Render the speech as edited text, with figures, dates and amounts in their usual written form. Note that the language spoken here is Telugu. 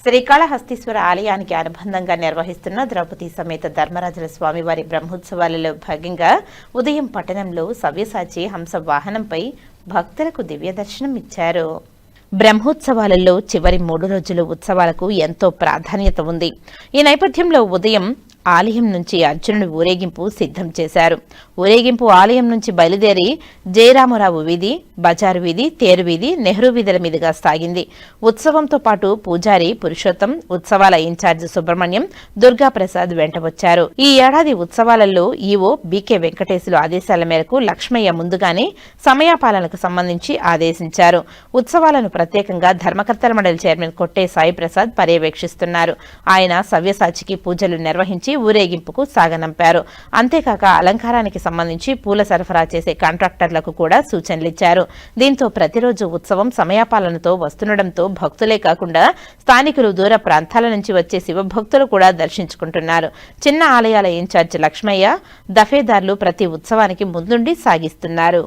శ్రీకాళహస్తీశ్వర ఆలయానికి అనుబంధంగా నిర్వహిస్తున్న ద్రౌపది సమేత ధర్మరాజుల స్వామివారి బ్రహ్మోత్సవాలలో భాగంగా ఉదయం పట్టణంలో సవ్యసాచి హంస వాహనంపై భక్తులకు దివ్య దర్శనం ఇచ్చారు. బ్రహ్మోత్సవాలలో చివరి 3 రోజులు ఉత్సవాలకు ఎంతో ప్రాధాన్యత ఉంది. ఈ నేపథ్యంలో ఉదయం ఆలయం నుంచి అర్జునుడి ఊరేగింపు సిద్ధం చేశారు. ఊరేగింపు ఆలయం నుంచి బయలుదేరి జయరామరావు వీధి, బజారు వీధి, తేరు వీధి, నెహ్రూ వీధుల మీదుగా సాగింది. ఉత్సవంతో పాటు పూజారి పురుషోత్తం, ఉత్సవాల ఇన్ఛార్జ్ సుబ్రహ్మణ్యం, దుర్గాప్రసాద్ వెంట వచ్చారు. ఈ ఏడాది ఉత్సవాలలో ఈవో బీకే వెంకటేశులు ఆదేశాల మేరకు లక్ష్మయ్య ముందుగానే సమయపాలనకు సంబంధించి ఆదేశించారు. ఉత్సవాలను ప్రత్యేకంగా ధర్మకర్తల మండలి చైర్మన్ కొట్టే సాయి ప్రసాద్ పర్యవేక్షిస్తున్నారు. ఆయన సవ్యసాచికి పూజలు నిర్వహించి ఊరేగింపుకు సాగనంపారు. అంతేకాక అలంకారానికి సంబంధించి పూల సరఫరా చేసే కాంట్రాక్టర్లకు కూడా సూచనలిచ్చారు. దీంతో ప్రతిరోజు ఉత్సవం సమయపాలనతో వస్తుండటంతో భక్తులే కాకుండా స్థానికులు దూర ప్రాంతాల నుంచి వచ్చే శివభక్తులు కూడా దర్శించుకుంటున్నారు. చిన్న ఆలయాల ఇన్ఛార్జ్ లక్ష్మయ్య, దఫేదార్లు ప్రతి ఉత్సవానికి ముందుండి సాగిస్తున్నారు.